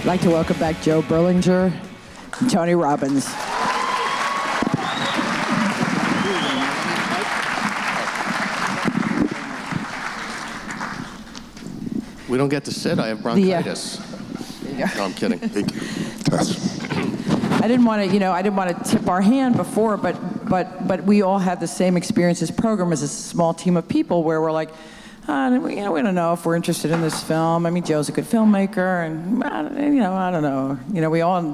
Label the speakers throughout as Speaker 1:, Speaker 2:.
Speaker 1: I'd like to welcome back Joe Berlinger and Tony Robbins.
Speaker 2: We don't get to sit. I have bronchitis. No, I'm kidding.
Speaker 1: I didn't want to, tip our hand before, but we all had the same experience as programmers, as a small team of people where we're like, we don't know if we're interested in this film. I mean, Joe's a good filmmaker, and I don't know.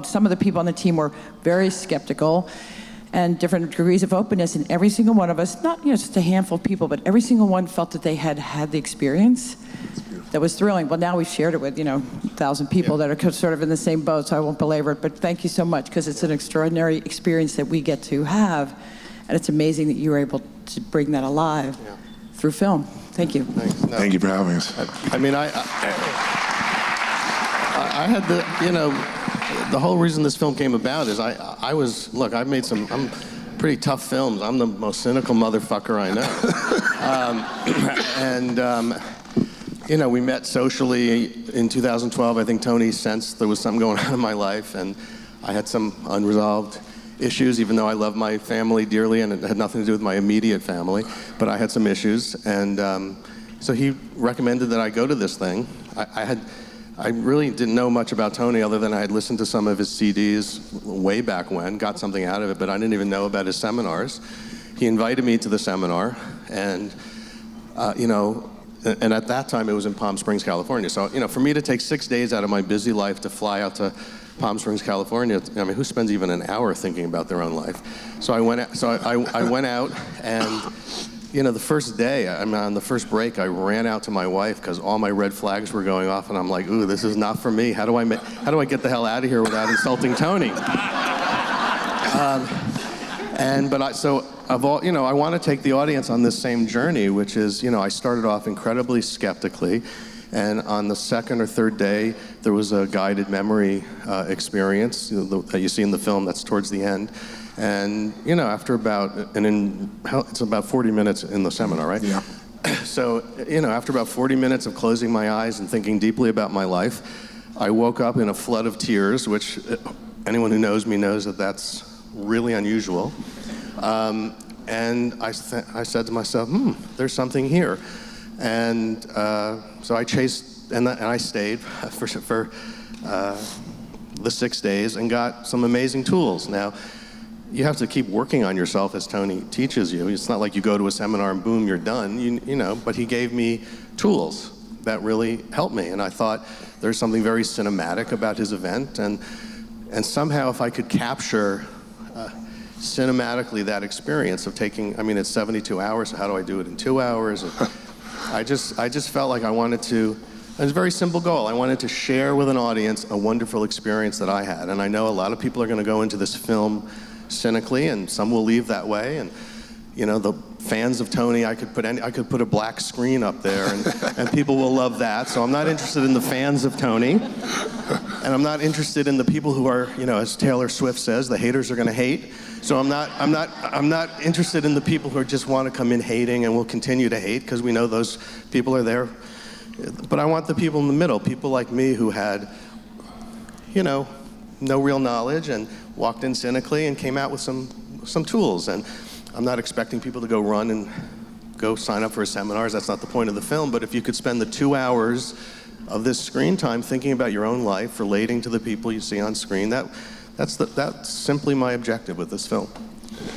Speaker 1: Some of the people on the team were very skeptical, and different degrees of openness. And every single one of us, not just a handful of people, but every single one felt that they had had the experience. That was thrilling. Well, now we've shared it with 1,000 people that are sort of in the same boat, so I won't belabor it. But thank you so much, because it's an extraordinary experience that we get to have, and it's amazing that you were able to bring that alive through film. Thank you.
Speaker 2: Thanks. No.
Speaker 3: Thank you for having us.
Speaker 2: I mean, I had the whole reason this film came about is I've made some pretty tough films. I'm the most cynical motherfucker I know. We met socially in 2012. I think Tony sensed there was something going on in my life, and I had some unresolved issues, even though I love my family dearly, and it had nothing to do with my immediate family, but I had some issues, and so he recommended that I go to this thing. I really didn't know much about Tony other than I had listened to some of his CDs way back when, got something out of it, but I didn't even know about his seminars. He invited me to the seminar, and and at that time it was in Palm Springs, California. So, for me to take 6 days out of my busy life to fly out to Palm Springs, California, I mean, who spends even an hour thinking about their own life? So I went out, and the first day, on the first break, I ran out to my wife because all my red flags were going off, and I'm like, ooh, this is not for me. How do I get the hell out of here without insulting Tony? I want to take the audience on this same journey, which is, I started off incredibly skeptically, and on the second or third day, there was a guided memory experience that you see in the film. That's towards the end, and after it's about 40 minutes in the seminar, right?
Speaker 3: Yeah.
Speaker 2: So, after about 40 minutes of closing my eyes and thinking deeply about my life, I woke up in a flood of tears, which anyone who knows me knows that that's really unusual. And I said to myself, there's something here. And so I chased, and I stayed for the 6 days and got some amazing tools. Now, you have to keep working on yourself, as Tony teaches you. It's not like you go to a seminar and boom, you're done, but he gave me tools that really helped me. And I thought there's something very cinematic about his event. And somehow if I could capture cinematically that experience of taking, it's 72 hours, so how do I do it in 2 hours? I just felt like it was a very simple goal. I wanted to share with an audience a wonderful experience that I had. And I know a lot of people are going to go into this film cynically, and some will leave that way. And the fans of Tony, I could put a black screen up there, and people will love that. So I'm not interested in the fans of Tony, and I'm not interested in the people who are, as Taylor Swift says, the haters are going to hate. So I'm not interested in the people who just want to come in hating and will continue to hate, because we know those people are there. But I want the people in the middle, people like me who had, no real knowledge and walked in cynically and came out with some tools. And I'm not expecting people to go run and go sign up for seminars. That's not the point of the film. But if you could spend the 2 hours of this screen time thinking about your own life, relating to the people you see on screen, that's simply my objective with this film.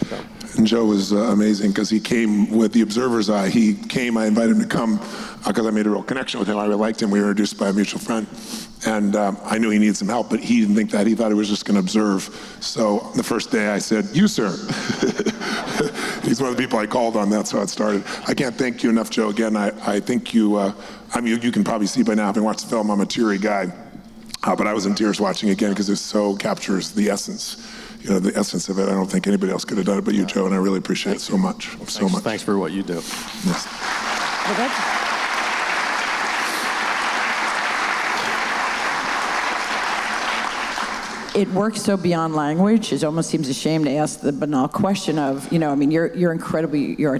Speaker 2: So.
Speaker 3: And Joe was amazing because he came with the observer's eye. I invited him to come because I made a real connection with him. I really liked him. We were introduced by a mutual friend. And I knew he needed some help, but he didn't think that. He thought he was just going to observe. So the first day I said, "You, sir." He's one of the people I called on. That's how it started. I can't thank you enough, Joe. Again, I think you can probably see by now, having watched the film, I'm a teary guy. But I was in tears watching again because it so captures the essence. The essence of it. I don't think anybody else could have done it but you, Joe, and I really appreciate it so much.
Speaker 2: Thanks for what you do.
Speaker 3: Yes.
Speaker 1: It works so beyond language. It almost seems a shame to ask the banal question of, you're incredibly, you're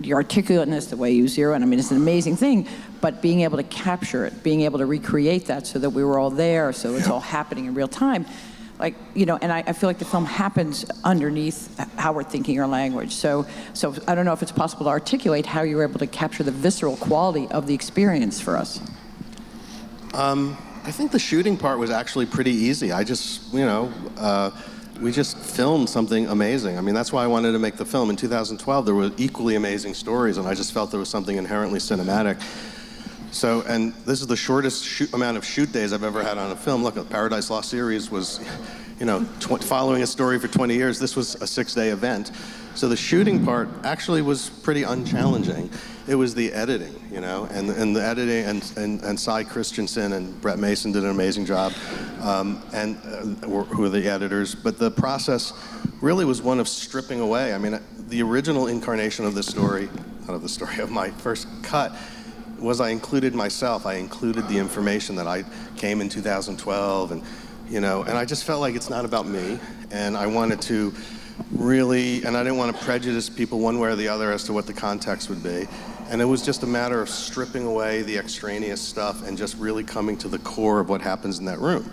Speaker 1: your articulateness, the way you zero in. I mean, it's an amazing thing, but being able to capture it, being able to recreate that so that we were all there, so it's all happening in real time. Like, you know, and I feel like the film happens underneath how we're thinking our language. So I don't know if it's possible to articulate how you were able to capture the visceral quality of the experience for us.
Speaker 2: I think the shooting part was actually pretty easy. I just, you know, we just filmed something amazing. I mean, that's why I wanted to make the film. In 2012, there were equally amazing stories, and I just felt there was something inherently cinematic. So, and this is the shortest amount of shoot days I've ever had on a film. Look, the Paradise Lost series was, you know, following a story for 20 years. This was a 6-day event. So the shooting part actually was pretty unchallenging. It was the editing, you know, and the editing, and Cy Christensen and Brett Mason did an amazing job, who are the editors. But the process really was one of stripping away. I mean, the original incarnation of this story, not of the story, of my first cut, was I included myself. I included the information that I came in 2012, and, you know, and I just felt like it's not about me, and I wanted to really, and I didn't want to prejudice people one way or the other as to what the context would be. And it was just a matter of stripping away the extraneous stuff and just really coming to the core of what happens in that room.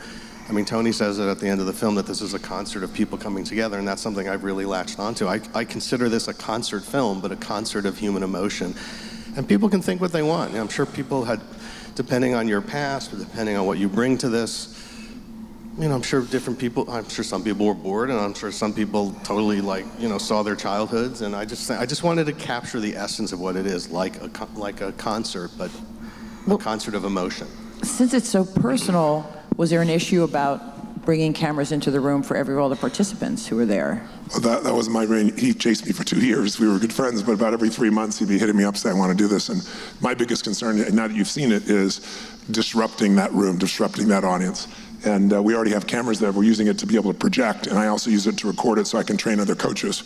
Speaker 2: I mean, Tony says it at the end of the film that this is a concert of people coming together, and that's something I've really latched onto. I consider this a concert film, but a concert of human emotion. And people can think what they want. I'm sure people had, depending on your past, or depending on what you bring to this, you know, I'm sure some people were bored, and I'm sure some people totally, like, you know, saw their childhoods, and I just wanted to capture the essence of what it is, like a concert, but a concert of emotion.
Speaker 1: Since it's so personal, was there an issue about bringing cameras into the room for all the participants who were there?
Speaker 3: Well, that was my brain. He chased me for 2 years. We were good friends, but about every 3 months he'd be hitting me up saying, I want to do this. And my biggest concern, now that you've seen it, is disrupting that room, disrupting that audience. And we already have cameras there. We're using it to be able to project, and I also use it to record it so I can train other coaches.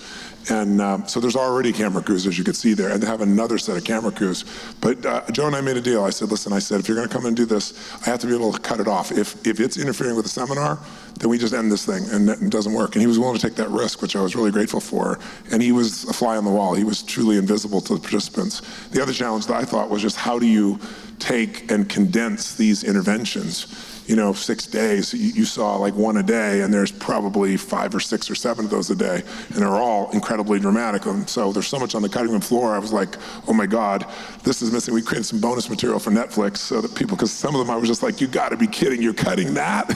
Speaker 3: And so there's already camera crews, as you can see there, and they have another set of camera crews. But Joe and I made a deal. I said, listen, if you're going to come and do this, I have to be able to cut it off. If it's interfering with the seminar, then we just end this thing, and it doesn't work. And he was willing to take that risk, which I was really grateful for. And he was a fly on the wall. He was truly invisible to the participants. The other challenge that I thought was just how do you take and condense these interventions? You know, 6 days, you saw like one a day, and there's probably 5 or 6 or 7 of those a day, and they're all incredibly dramatic. And so there's so much on the cutting room floor, I was like, oh my God, this is missing. We created some bonus material for Netflix so that people, because some of them I was just like, you gotta be kidding, you're cutting that?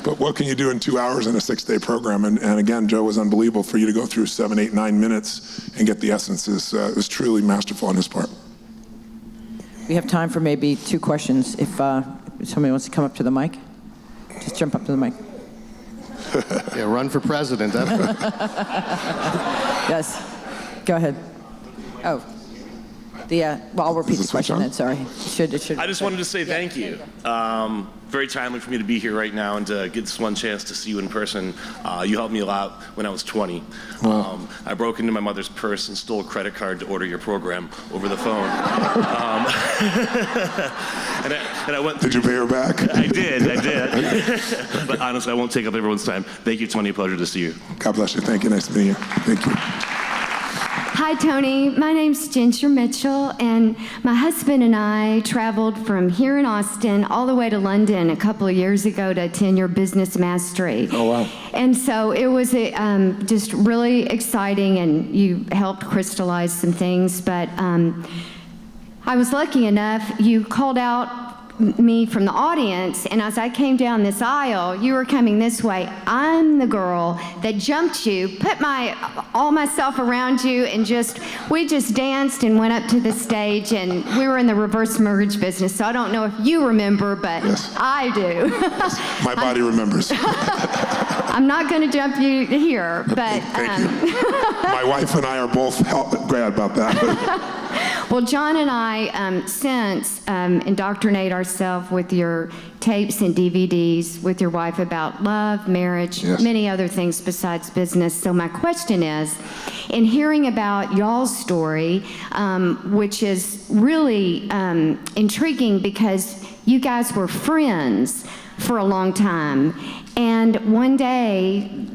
Speaker 3: But what can you do in 2 hours in a 6-day program? And again, Joe was unbelievable. For you to go through 7, 8, 9 minutes and get the essence is truly masterful on his part.
Speaker 1: We have time for maybe 2 questions. If somebody wants to come up to the mic, just jump up to the mic.
Speaker 2: Yeah, run for president.
Speaker 1: Yes, go ahead. Oh, well, I'll repeat the question then, sorry. It should.
Speaker 4: I just wanted to say thank you. Very timely for me to be here right now and to get this one chance to see you in person. You helped me a lot when I was 20.
Speaker 3: Wow.
Speaker 4: I broke into my mother's purse and stole a credit card to order your program over the phone. And I went.
Speaker 3: Did you pay her back?
Speaker 4: I did. But honestly, I won't take up everyone's time. Thank you, Tony. Pleasure to see you.
Speaker 3: God bless you. Thank you. Nice to meet you. Thank you.
Speaker 5: Hi, Tony. My name's Ginger Mitchell, and my husband and I traveled from here in Austin all the way to London a couple of years ago to attend your business mastery.
Speaker 3: Oh, wow.
Speaker 5: And so it was just really exciting, and you helped crystallize some things. But I was lucky enough, you called out me from the audience, and as I came down this aisle, you were coming this way. I'm the girl that jumped you, put all myself around you, and we just danced and went up to the stage, and we were in the reverse merge business, so I don't know if you remember, but yes. I do.
Speaker 3: My body remembers.
Speaker 5: I'm not going to jump you here, but
Speaker 3: Thank you. My wife and I are both glad about that.
Speaker 5: Well, John and I since indoctrinate ourselves with your tapes and DVDs with your wife about love, marriage,
Speaker 3: yes.
Speaker 5: Many other things besides business. So my question is, in hearing about y'all's story, which is really intriguing because you guys were friends for a long time, and one day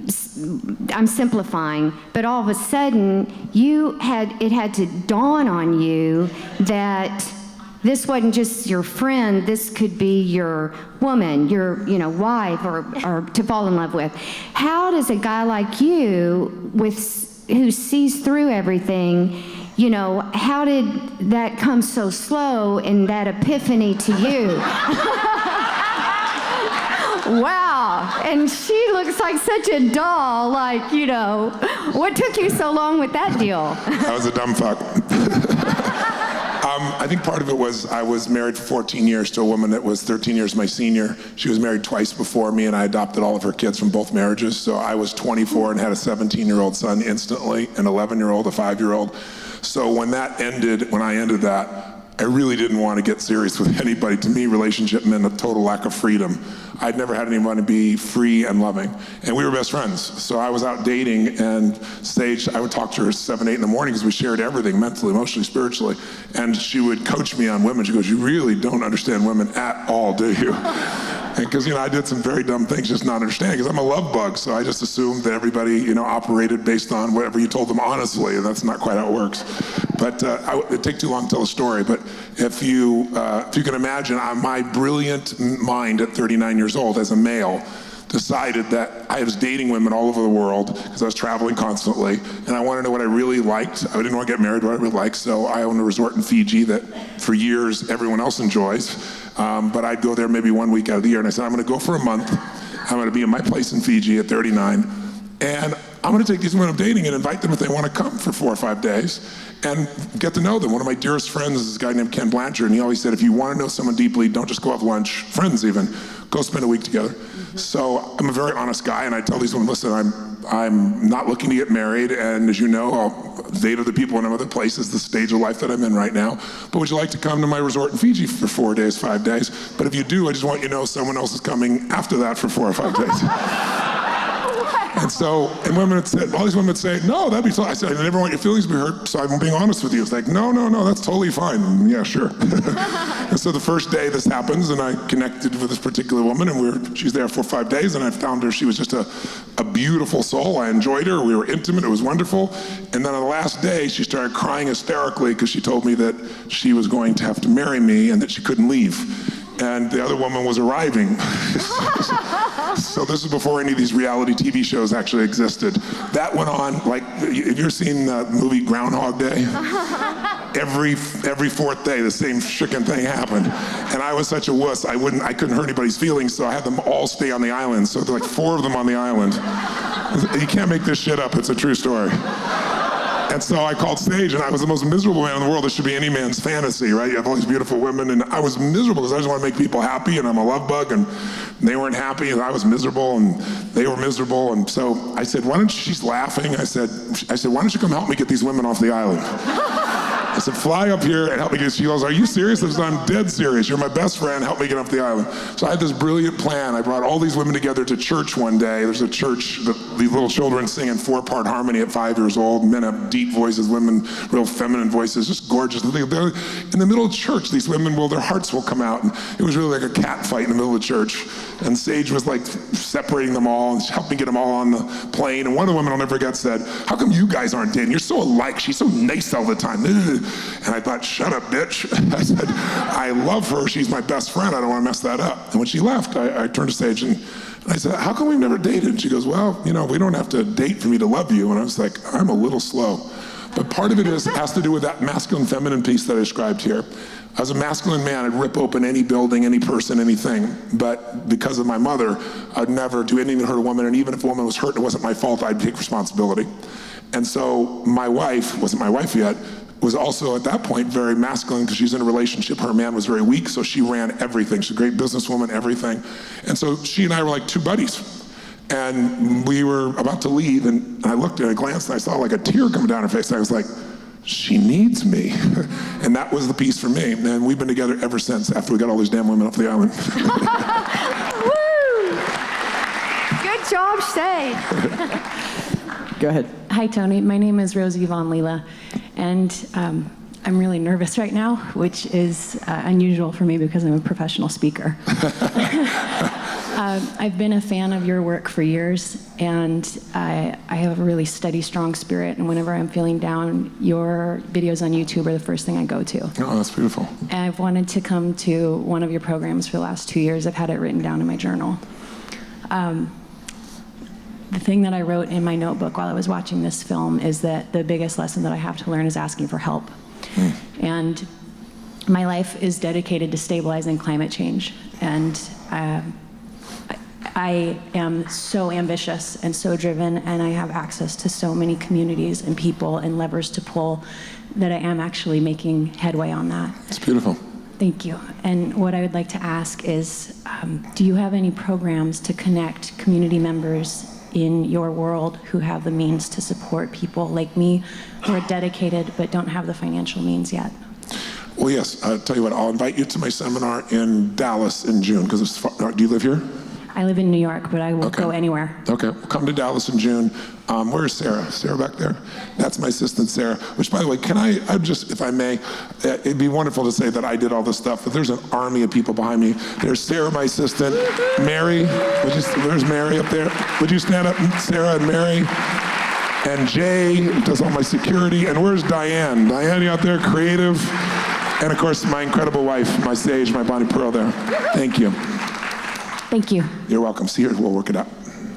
Speaker 5: I'm simplifying, but all of a sudden it had to dawn on you that this wasn't just your friend, this could be your woman, your wife, or to fall in love with. How does a guy like you, who sees through everything, how did that come so slow in that epiphany to you? Wow, and she looks like such a doll, what took you so long with that deal?
Speaker 3: I was a dumb fuck. I think part of it was I was married for 14 years to a woman that was 13 years my senior. She was married twice before me, and I adopted all of her kids from both marriages. So I was 24 and had a 17-year-old son instantly, an 11-year-old, a 5-year-old. So when I ended that, I really didn't want to get serious with anybody. To me, relationship meant a total lack of freedom. I'd never had anyone be free and loving. And we were best friends. So I was out dating, and Sage, I would talk to her 7, 8 in the morning because we shared everything, mentally, emotionally, spiritually. And she would coach me on women. She goes, "You really don't understand women at all, do you?" Because, I did some very dumb things just not understanding, because I'm a love bug, so I just assumed that everybody, operated based on whatever you told them honestly, and that's not quite how it works. But it'd take too long to tell a story, but if you can imagine, my brilliant mind at 39 years old as a male decided that I was dating women all over the world because I was traveling constantly, and I wanted to know what I really liked. I didn't want to get married, what I really liked, so I owned a resort in Fiji that for years everyone else enjoys, but I'd go there maybe 1 week out of the year, and I said, I'm going to go for a month. I'm going to be in my place in Fiji at 39, and I'm going to take these women I'm dating and invite them if they want to come for 4 or 5 days and get to know them. One of my dearest friends is this guy named Ken Blanchard, and he always said, if you want to know someone deeply, don't just go have lunch, friends even, go spend a week together. So I'm a very honest guy, and I tell these women, listen, I'm not looking to get married, and as you know, I'll date other people in other places, the stage of life that I'm in right now. But would you like to come to my resort in Fiji for 4 days, 5 days? But if you do, I just want you to know someone else is coming after that for 4 or 5 days. And women had said, all these women would say, no, that'd be so. I said, I never want your feelings to be hurt, so I'm being honest with you. It's like, no, that's totally fine. And yeah, sure. And so the first day this happens, and I connected with this particular woman, and she's there for 5 days, and I found her, she was just a beautiful soul. I enjoyed her, we were intimate, it was wonderful. And then on the last day, she started crying hysterically because she told me that she was going to have to marry me and that she couldn't leave. And the other woman was arriving. So this is before any of these reality TV shows actually existed. That went on, have you ever seen the movie Groundhog Day? Every fourth day, the same chicken thing happened. And I was such a wuss, I couldn't hurt anybody's feelings, so I had them all stay on the island. So there were 4 of them on the island. You can't make this shit up, it's a true story. And so I called Sage, and I was the most miserable man in the world. This should be any man's fantasy, right? You have all these beautiful women, and I was miserable because I just want to make people happy, and I'm a love bug, and they weren't happy, and I was miserable, and they were miserable. And so I said, she's laughing. I said, why don't you come help me get these women off the island? I said, fly up here and help me get. She goes, are you serious? I said, I'm dead serious. You're my best friend. Help me get off the island. So I had this brilliant plan. I brought all these women together to church one day. There's a church that these little children sing in 4-part harmony at 5 years old. Men have deep voices, women real feminine voices, just gorgeous. They're in the middle of church, these women, their hearts will come out. And it was really like a cat fight in the middle of the church. And Sage was like separating them all and helped me get them all on the plane. And one of the women I'll never forget said, how come you guys aren't dating? You're so alike. She's so nice all the time. And I thought, shut up, bitch. I said, I love her. She's my best friend. I don't want to mess that up. And when she left, I turned to Sage and I said, how come we've never dated? And she goes, well, we don't have to date for me to love you. And I was like, I'm a little slow. But part of it has to do with that masculine-feminine piece that I described here. As a masculine man, I'd rip open any building, any person, anything. But because of my mother, I'd never do anything to hurt a woman. And even if a woman was hurt, it wasn't my fault. I'd take responsibility. And so my wife, wasn't my wife yet, was also at that point very masculine because she's in a relationship. Her man was very weak, so she ran everything. She's a great businesswoman, everything. And so she and I were like 2 buddies. And we were about to leave, and I looked and I glanced, and I saw like a tear come down her face. And I was like, she needs me. And that was the piece for me. And we've been together ever since, after we got all these damn women off the island.
Speaker 5: Woo! Good job, Sage.
Speaker 1: Go ahead.
Speaker 6: Hi, Tony. My name is Rosie Von Leela, and I'm really nervous right now, which is unusual for me because I'm a professional speaker. I've been a fan of your work for years, and I have a really steady, strong spirit, and whenever I'm feeling down, your videos on YouTube are the first thing I go to.
Speaker 3: Oh, that's beautiful.
Speaker 6: And I've wanted to come to one of your programs for the last 2 years. I've had it written down in my journal. The thing that I wrote in my notebook while I was watching this film is that the biggest lesson that I have to learn is asking for help. And my life is dedicated to stabilizing climate change. And I am so ambitious and so driven, and I have access to so many communities and people and levers to pull that I am actually making headway on that.
Speaker 3: It's beautiful.
Speaker 6: Thank you. And what I would like to ask is, do you have any programs to connect community members in your world who have the means to support people like me who are dedicated but don't have the financial means yet?
Speaker 3: Well, yes. I'll tell you what, I'll invite you to my seminar in Dallas in June, because it's far. Do you live here?
Speaker 6: I live in New York, but I will go anywhere.
Speaker 3: Okay, we'll come to Dallas in June. Where's Sarah? Sarah back there? That's my assistant, Sarah. Which, by the way, can I just, if I may, it'd be wonderful to say that I did all this stuff, but there's an army of people behind me. There's Sarah, my assistant. Mary, there's Mary up there. Would you stand up, Sarah and Mary? And Jay does all my security. And where's Diane? Diane, you out there, creative. And of course, my incredible wife, my sage, my Bonnie Pearl there. Thank you.
Speaker 6: Thank you.
Speaker 3: You're welcome. See you, we'll work it out.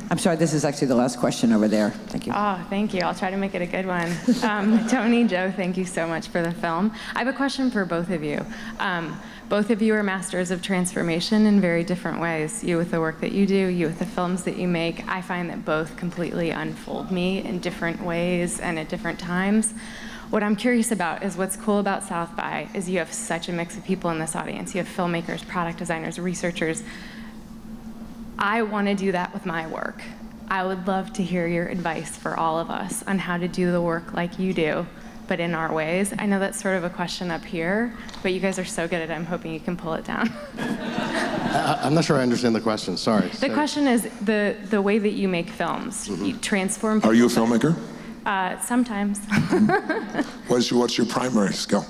Speaker 1: I'm sorry, this is actually the last question over there. Thank you.
Speaker 7: Oh, thank you. I'll try to make it a good one. Tony, Joe, thank you so much for the film. I have a question for both of you. Both of you are masters of transformation in very different ways. You with the work that you do, you with the films that you make. I find that both completely unfold me in different ways and at different times. What I'm curious about is what's cool about South by is you have such a mix of people in this audience. You have filmmakers, product designers, researchers. I want to do that with my work. I would love to hear your advice for all of us on how to do the work like you do, but in our ways. I know that's sort of a question up here, but you guys are so good at it, I'm hoping you can pull it down.
Speaker 2: I'm not sure I understand the question. Sorry.
Speaker 7: The question is the way that you make films. You transform people.
Speaker 3: Are you a filmmaker?
Speaker 7: Sometimes.
Speaker 3: What's your primary skill?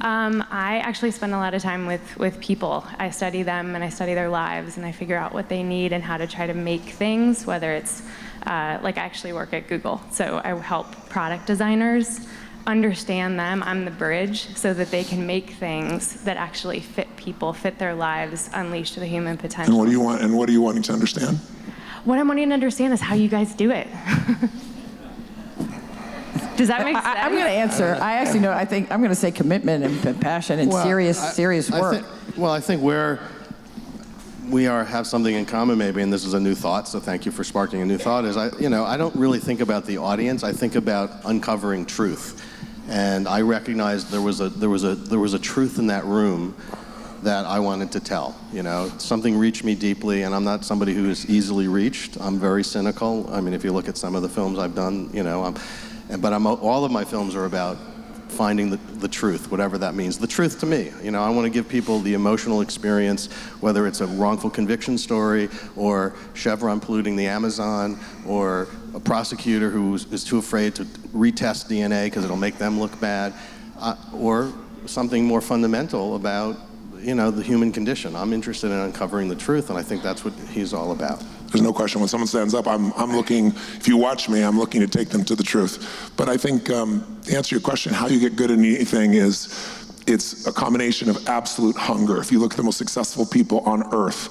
Speaker 7: I actually spend a lot of time with people. I study them and I study their lives and I figure out what they need and how to try to make things, whether it's, like I actually work at Google, so I help product designers understand them. I'm the bridge so that they can make things that actually fit people, fit their lives, unleash the human potential.
Speaker 3: And what do you want? And what are you wanting to understand?
Speaker 7: What I'm wanting to understand is how you guys do it. Does that make sense?
Speaker 1: I'm going to answer. I actually know. I think I'm going to say commitment and passion and serious work.
Speaker 2: I think we have something in common maybe, and this is a new thought, so thank you for sparking a new thought, is I don't really think about the audience. I think about uncovering truth. And I recognized there was a truth in that room that I wanted to tell. Something reached me deeply, and I'm not somebody who is easily reached. I'm very cynical. I mean, if you look at some of the films I've done, all of my films are about finding the truth, whatever that means. The truth to me. I want to give people the emotional experience, whether it's a wrongful conviction story, or Chevron polluting the Amazon, or a prosecutor who is too afraid to retest DNA because it'll make them look bad, or something more fundamental about the human condition. I'm interested in uncovering the truth, and I think that's what he's all about.
Speaker 3: There's no question. When someone stands up, I'm looking, if you watch me, I'm looking to take them to the truth. But I think, to answer your question, how you get good at anything is, it's a combination of absolute hunger. If you look at the most successful people on earth,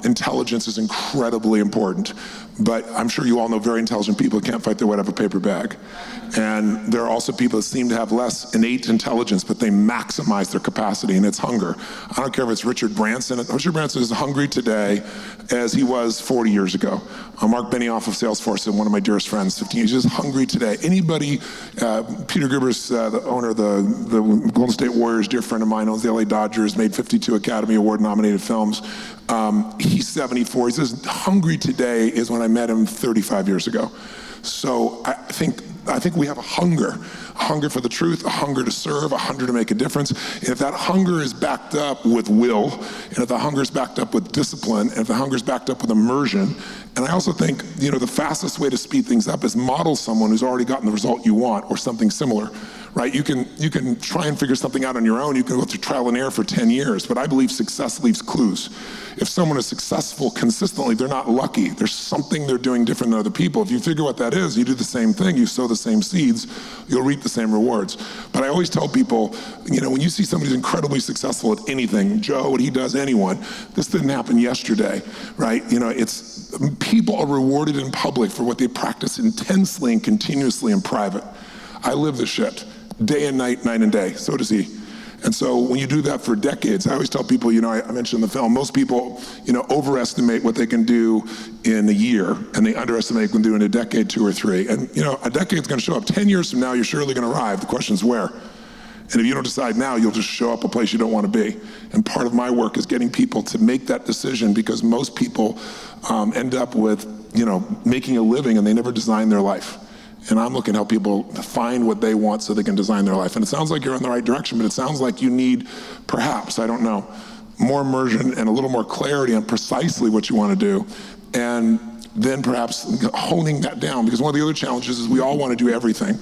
Speaker 3: intelligence is incredibly important. But I'm sure you all know very intelligent people who can't fight their way out of a paper bag. And there are also people that seem to have less innate intelligence, but they maximize their capacity, and it's hunger. I don't care if it's Richard Branson. Richard Branson is hungry today as he was 40 years ago. Mark Benioff of Salesforce, and one of my dearest friends, 15 years, is hungry today. Anybody, Peter Guber's the owner of the Golden State Warriors, dear friend of mine, owns the LA Dodgers, made 52 Academy Award nominated films. He's 74. He says, hungry today is when I met him 35 years ago. So I think we have a hunger for the truth, a hunger to serve, a hunger to make a difference. And if that hunger is backed up with will, and if the hunger is backed up with discipline, and if the hunger is backed up with immersion, and I also think, the fastest way to speed things up is model someone who's already gotten the result you want, or something similar, right? You can try and figure something out on your own. You can go through trial and error for 10 years, but I believe success leaves clues. If someone is successful consistently, they're not lucky. There's something they're doing different than other people. If you figure what that is, you do the same thing, you sow the same seeds, you'll reap the same rewards. But I always tell people, when you see somebody who's incredibly successful at anything, Joe, what he does, anyone, this didn't happen yesterday, right? People are rewarded in public for what they practice intensely and continuously in private. I live this shit, day and night, night and day. So does he. And so when you do that for decades, I always tell people, I mentioned in the film, most people, overestimate what they can do in a year, and they underestimate what they can do in a decade, 2 or 3. And, a decade's gonna show up. 10 years from now, you're surely gonna arrive. The question's where? And if you don't decide now, you'll just show up a place you don't wanna be. And part of my work is getting people to make that decision, because most people end up with, making a living and they never design their life. And I'm looking to help people find what they want so they can design their life. And it sounds like you're in the right direction, but it sounds like you need, perhaps, I don't know, more immersion and a little more clarity on precisely what you want to do. And then perhaps honing that down, because one of the other challenges is we all want to do everything.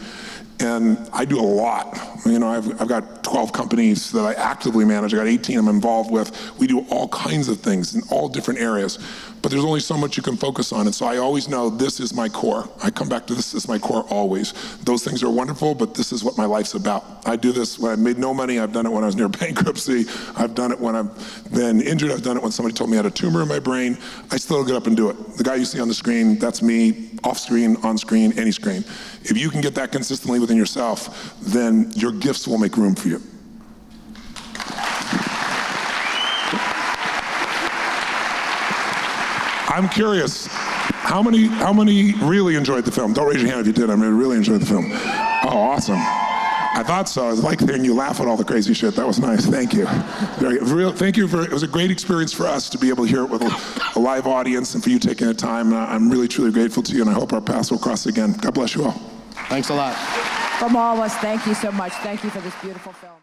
Speaker 3: And I do a lot. I've got 12 companies that I actively manage. I got 18 I'm involved with. We do all kinds of things in all different areas. But there's only so much you can focus on. And so I always know this is my core. I come back to this is my core always. Those things are wonderful, but this is what my life's about. I do this when I made no money. I've done it when I was near bankruptcy. I've done it when I've been injured. I've done it when somebody told me I had a tumor in my brain. I still get up and do it. The guy you see on the screen, that's me, off screen, on screen, any screen. If you can get that consistently within yourself, then your gifts will make room for you. I'm curious, how many really enjoyed the film? Don't raise your hand if you did. I really enjoyed the film. Oh, awesome. I thought so. I was like hearing you laugh at all the crazy shit. That was nice. Thank you. Thank you it was a great experience for us to be able to hear it with a live audience, and for you taking the time. I'm really, truly grateful to you, and I hope our paths will cross again. God bless you all.
Speaker 2: Thanks a lot.
Speaker 1: From all of us, thank you so much. Thank you for this beautiful film.